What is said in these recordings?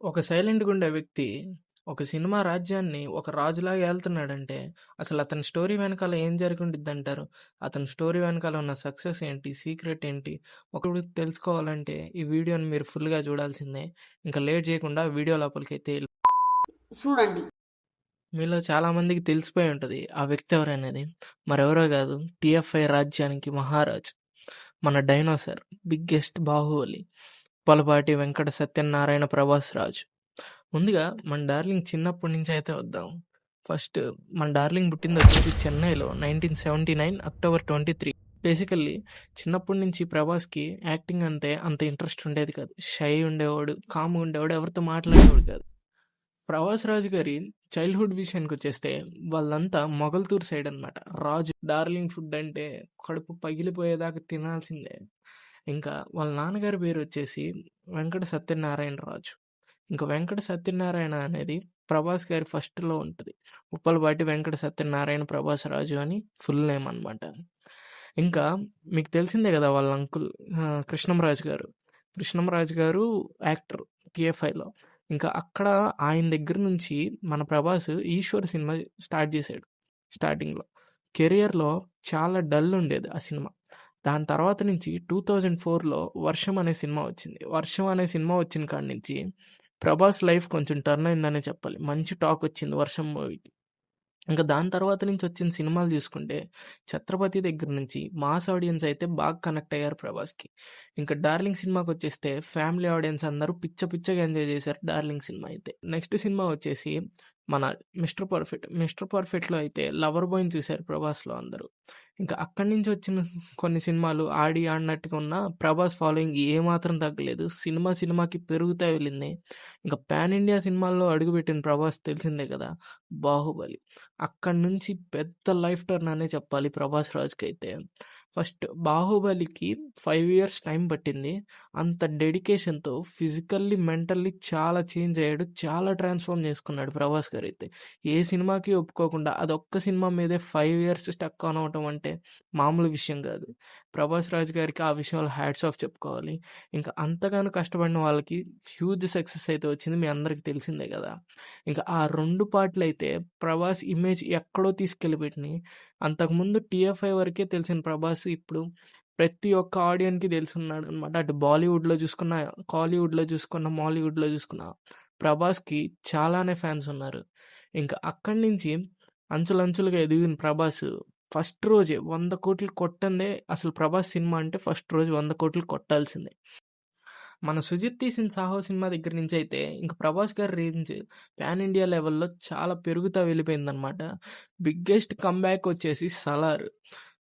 ఒక సైలెంట్‌గా ఉండే వ్యక్తి ఒక సినిమా రాజ్యాన్ని ఒక రాజులాగా ఏలుతున్నాడంటే, అసలు అతని స్టోరీ వెనకాల ఏం జరిగుండిద్దంటారు? అతని స్టోరీ వెనకాల ఉన్న సక్సెస్ ఏంటి? సీక్రెట్ ఏంటి? ఒకడు తెలుసుకోవాలంటే ఈ వీడియోని మీరు ఫుల్‌గా చూడాల్సిందే. ఇంకా లేట్ చేయకుండా వీడియో లోపలికైతే చూడండి. మీలో చాలామందికి తెలిసిపోయి ఉంటది ఆ వ్యక్తి ఎవరనేది. మరెవరో గాదు, టీఎఫ్ఐ రాజ్యానికి మహారాజు. మన డైనోసార్, బిగ్గెస్ట్ బాహుబలి, పులపాటి వెంకట సత్యనారాయణ ప్రభాస్ రాజు. ముందుగా మన డార్లింగ్ చిన్నప్పటి నుంచి అయితే వద్దాం. ఫస్ట్ మన డార్లింగ్ పుట్టిందొచ్చేసి చెన్నైలో 1979 అక్టోబర్ 23. బేసికల్లీ చిన్నప్పటి నుంచి ప్రభాస్‌కి యాక్టింగ్ అంటే అంత ఇంట్రెస్ట్ ఉండేది కాదు. షై ఉండేవాడు, కామ్‌గా ఉండేవాడు, ఎవరితో మాట్లాడేవాడు కాదు. ప్రభాస్ రాజు గారి చైల్డ్‌హుడ్ విషయానికొచ్చేస్తే వాళ్ళంతా మొగల్తూరు సైడ్ అనమాట. రాజు డార్లింగ్ ఫుడ్ అంటే కడుపు పగిలిపోయేదాకా తినాల్సిందే. ఇంకా వాళ్ళ నాన్నగారి పేరొచ్చేసి వెంకట సత్యనారాయణ రాజు. ఇంక వెంకట సత్యనారాయణ అనేది ప్రభాస్ గారి ఫస్ట్‌లో ఉంటది. ఉప్పలపాటి వెంకట సత్యనారాయణ ప్రభాస్ రాజు అని ఫుల్ నేమ్ అనమాట. ఇంకా మీకు తెలిసిందే గదా! వాళ్ళ అంకుల్ కృష్ణంరాజు గారు. కృష్ణంరాజు గారు యాక్టర్ 'కేఎఫ్ఐలో'. ఇంకా అక్కడ ఆయన దగ్గర నుంచి మన ప్రభాస్ 'ఈశ్వర్' సినిమా స్టార్ట్ చేశాడు స్టార్టింగ్‌లో. కెరియర్‌లో చాలా డల్ ఉండేది ఆ సినిమా. దాని తర్వాత నుంచి 2004లో 'వర్షం' అనే సినిమా వచ్చింది. 'వర్షం' అనే సినిమా వచ్చిన కాడి నుంచి ప్రభాస్ లైఫ్ కొంచెం టర్న్ అయిందనే చెప్పాలి. మంచి టాక్ వచ్చింది 'వర్షం' మూవీకి. ఇంకా దాని తర్వాత నుంచి వచ్చిన సినిమాలు చూసుకుంటే 'ఛత్రపతి' దగ్గర నుంచి మాస్ ఆడియన్స్ అయితే బాగా కనెక్ట్ అయ్యారు ప్రభాస్‌కి. ఇంకా 'డార్లింగ్' సినిమాకొచ్చేస్తే ఫ్యామిలీ ఆడియన్స్ అందరూ పిచ్చ పిచ్చగా ఎంజాయ్ చేశారు 'డార్లింగ్' సినిమా అయితే. నెక్స్ట్ సినిమా వచ్చేసి మన 'మిస్టర్ పర్ఫెక్ట్'. 'మిస్టర్ పర్ఫెక్ట్‌లో' అయితే లవర్ బాయ్‌ని చూశారు ప్రభాస్‌లో అందరూ. ఇంకా అక్కడి నుంచి వచ్చిన కొన్ని సినిమాలు ఆడి ఆడినట్టుగా ఉన్న ప్రభాస్ ఫాలోయింగ్ ఏమాత్రం తగ్గలేదు. సినిమా సినిమాకి పెరుగుతా వెళ్ళింది. ఇంకా పాన్ ఇండియా సినిమాల్లో అడుగుపెట్టిన ప్రభాస్ తెలిసిందే కదా! 'బాహుబలి'. అక్కడి నుంచి పెద్ద లైఫ్ టర్న్ అనే చెప్పాలి ప్రభాస్ రాజ్‌కైతే. ఫస్ట్ 'బాహుబలికి' 5 ఇయర్స్ టైం పట్టింది. అంత డెడికేషన్‌తో ఫిజికల్లీ, మెంటల్లీ చాలా చేంజ్ అయ్యాడు. చాలా ట్రాన్స్‌ఫార్మ్ చేసుకున్నాడు ప్రభాస్ గారైతే. ఏ సినిమాకి ఒప్పుకోకుండా అదొక్క సినిమా మీదే 5 ఇయర్స్ స్టక్ ఆన్ అవ్వటం అంటే మామూలు విషయం కాదు. ప్రభాస్ రాజ్ గారికి ఆ విషయంలో హ్యాట్స్ ఆఫ్ చెప్పుకోవాలి. ఇంకా అంతగానో కష్టపడిన వాళ్ళకి హ్యూజ్ సక్సెస్ అయితే వచ్చింది. మీ అందరికీ తెలిసిందే కదా! ఇంకా ఆ 2 పార్ట్‌లయితే ప్రభాస్ ఇమేజ్ ఎక్కడో తీసుకెళ్ళిపెట్టినియి. అంతకుముందు 'టీఎఫ్ఐ' వరకే తెలిసిన ప్రభాస్ ఇప్పుడు ప్రతి ఒక్క ఆడియన్‌కి తెలిసున్నాడనమాట. అటు బాలీవుడ్‌లో చూసుకున్నా, కాలీవుడ్‌లో చూసుకున్నా, మాలీవుడ్‌లో చూసుకున్నా ప్రభాస్‌కి చాలానే ఫ్యాన్స్ ఉన్నారు. ఇంకా అక్కడి నుంచి అంచెలంచెలుగా ఎదిగిన ప్రభాస్ ఫస్ట్ రోజే 100,00,00,000 కొట్టందే అసలు ప్రభాస్ సినిమా అంటే ఫస్ట్ రోజు 100,00,00,000 కొట్టాల్సిందే. మన 'సుజిత్' తీసిన 'సాహో' సినిమా దగ్గర నుంచయితే ఇంక ప్రభాస్ గారి రేంజ్ పాన్ ఇండియా లెవెల్‌లో చాలా పెరుగుతా వెళ్ళిపోయిందనమాట. బిగ్గెస్ట్ కమ్‌బ్యాక్ వచ్చేసి 'సలార్'.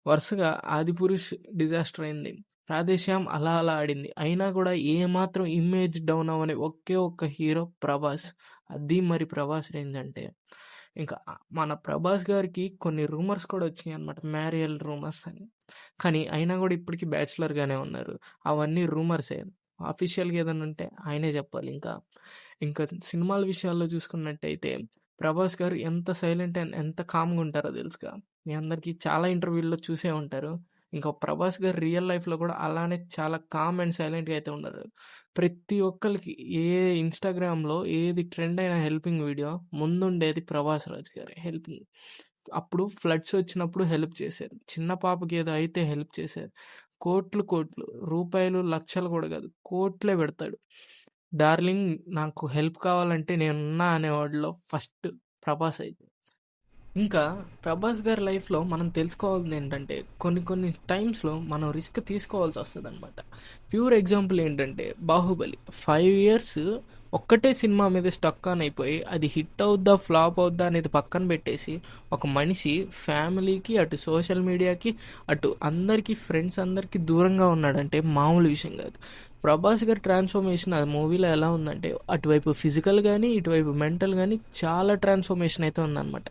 వరుసగా 'ఆదిపురుష్' డిజాస్టర్ అయింది. 'రాధేశ్యామ్' అలా అలా ఆడింది. అయినా కూడా ఏమాత్రం ఇమేజ్ డౌన్ అవ్వని ఒకే ఒక్క హీరో ప్రభాస్. అది మరి ప్రభాస్ రేంజ్ అంటే. ఇంకా మన ప్రభాస్ గారికి కొన్ని రూమర్స్ కూడా వచ్చినాయన్నమాట. మ్యారియల్ రూమర్స్ అని. కానీ అయినా కూడా ఇప్పటికి బ్యాచిలర్‌గానే ఉన్నారు. అవన్నీ రూమర్సే. అఫీషియల్‌గా ఏదైనా ఉంటే ఆయనే చెప్పాలి ఇంకా. ఇంకా సినిమాల విషయాల్లో చూసుకున్నట్టయితే ప్రభాస్ గారు ఎంత సైలెంట్ అండ్ ఎంత కామ్‌గా ఉంటారో తెలుసుగా. మీ అందరికీ చాలా ఇంటర్వ్యూల్లో చూసే ఉంటారు. ఇంకా ప్రభాస్ గారు రియల్ లైఫ్‌లో కూడా అలానే చాలా కామ్ అండ్ సైలెంట్‌గా అయితే ఉండరు. ప్రతి ఒక్కళ్ళకి ఇన్‌స్టాగ్రామ్‌లో ఏది ట్రెండ్ అయిన హెల్పింగ్ వీడియో ముందుండేది ప్రభాస్ రాజ్ గారే హెల్పింగ్. అప్పుడు ఫ్లడ్స్ వచ్చినప్పుడు హెల్ప్ చేశారు. చిన్న పాపకి ఏదో అయితే హెల్ప్ చేశారు. కోట్లు కోట్లు రూపాయలు, లక్షలు కూడా కాదు కోట్లే పెడతాడు. డార్లింగ్ నాకు హెల్ప్ కావాలంటే నేనున్నా అనేవాడిలో ఫస్ట్ ప్రభాస్ అయితే. ఇంకా ప్రభాస్ గారి లైఫ్‌లో మనం తెలుసుకోవాల్సిందేంటంటే, కొన్ని కొన్ని టైమ్స్‌లో మనం రిస్క్ తీసుకోవాల్సి వస్తదనమాట. ప్యూర్ ఎగ్జాంపుల్ ఏంటంటే 'బాహుబలి' 5 ఇయర్స్ ఒక్కటే సినిమా మీద స్టక్ ఆన్ అయిపోయి, అది హిట్ అవుద్దా, ఫ్లాప్ అవుద్దా అనేది పక్కన పెట్టేసి, ఒక మనిషి ఫ్యామిలీకి, అటు సోషల్ మీడియాకి, అటు అందరికీ ఫ్రెండ్స్ అందరికీ దూరంగా ఉన్నాడంటే మామూలు విషయం కాదు. ప్రభాస్ గారి ట్రాన్స్ఫర్మేషన్ ఆ మూవీలో ఎలా ఉందంటే, అటువైపు ఫిజికల్ గానీ, ఇటువైపు మెంటల్ గానీ చాలా ట్రాన్స్ఫర్మేషన్ అయితే ఉందన్నమాట.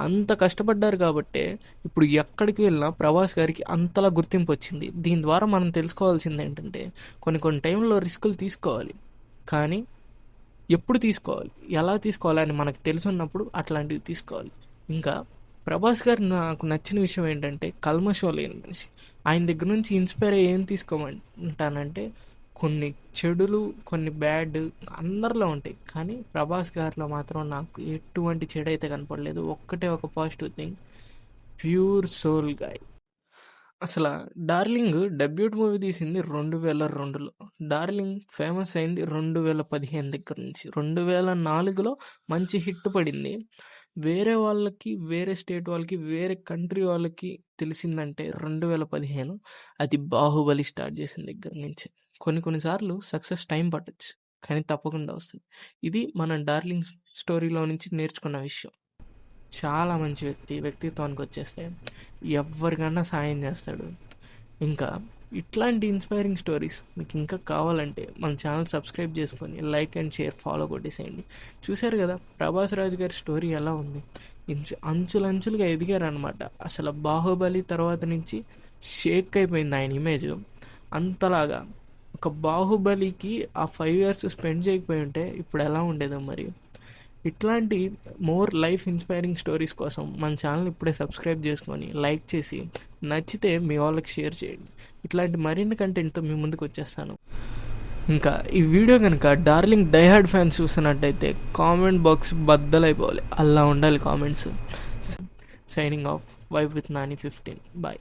అంత కష్టపడ్డారు కాబట్టే ఇప్పుడు ఎక్కడికి వెళ్ళినా ప్రభాస్ గారికి అంతలా గుర్తింపు వచ్చింది. దీని ద్వారా మనం తెలుసుకోవాల్సింది ఏంటంటే కొన్ని కొన్ని టైంలో రిస్కులు తీసుకోవాలి. కానీ ఎప్పుడు తీసుకోవాలి, ఎలా తీసుకోవాలి అని మనకు తెలుసున్నప్పుడు అట్లాంటివి తీసుకోవాలి. ఇంకా ప్రభాస్ గారు నాకు నచ్చిన విషయం ఏంటంటే కల్మషం లేని మనిషి. ఆయన దగ్గర నుంచి ఇన్స్పైర్ అయ్యి ఏం తీసుకోమంటానంటే కొన్ని చెడులు, కొన్ని బ్యాడ్ అందరిలో ఉంటాయి. కానీ ప్రభాస్ గారిలో మాత్రం నాకు ఎటువంటి చెడైతే కనపడలేదు. ఒక్కటే ఒక positive thing, pure soul guy. అసల 'డార్లింగ్' డెబ్యూట్ మూవీ తీసింది 2002లో. 'డార్లింగ్' ఫేమస్ అయింది 2015 దగ్గర నుంచి. 2004లో మంచి హిట్ పడింది. వేరే వాళ్ళకి, వేరే స్టేట్ వాళ్ళకి, వేరే కంట్రీ వాళ్ళకి తెలిసిందంటే 2015. అది 'బాహుబలి' స్టార్ట్ చేసిన దగ్గర నుంచి. కొన్ని సార్లు సక్సెస్ టైం పట్టొచ్చు, కానీ తప్పకుండా వస్తుంది. ఇది మనం 'డార్లింగ్' స్టోరీలో నుంచి నేర్చుకున్న విషయం. చాలా మంచి వ్యక్తిత్వానికి వచ్చేస్తే ఎవరికన్నా సాయం చేస్తాడు. ఇంకా ఇట్లాంటి ఇన్స్పైరింగ్ స్టోరీస్ మీకు ఇంకా కావాలంటే మన ఛానల్ సబ్స్క్రైబ్ చేసుకొని లైక్ అండ్ షేర్ ఫాలో కొట్టేసేయండి. చూశారు కదా ప్రభాస్ రాజు గారి స్టోరీ ఎలా ఉంది. అంచులంచులుగా ఎదిగారనమాట. అసలు 'బాహుబలి' తర్వాత నుంచి షేక్ అయిపోయింది ఆయన ఇమేజ్. అంతలాగా ఒక 'బాహుబలికి' ఆ 5 years స్పెండ్ చేయకపోయి ఉంటే ఇప్పుడు ఎలా ఉండేదో మరి. ఇట్లాంటి మోర్ లైఫ్ ఇన్స్పైరింగ్ స్టోరీస్ కోసం మన ఛానల్ ఇప్పుడే సబ్స్క్రైబ్ చేసుకొని లైక్ చేసి నచ్చితే మీ వాళ్ళకి షేర్ చేయండి. ఇట్లాంటి మరిన్ని కంటెంట్తో మీ ముందుకు వచ్చేస్తాను. ఇంకా ఈ వీడియో కనుక 'డార్లింగ్' డైహార్డ్ ఫ్యాన్స్ చూస్తున్నట్టయితే కామెంట్ బాక్స్ బద్దలైపోవాలి, అలా ఉండాలి comments. Signing off, vibe with Nani 15. Bye.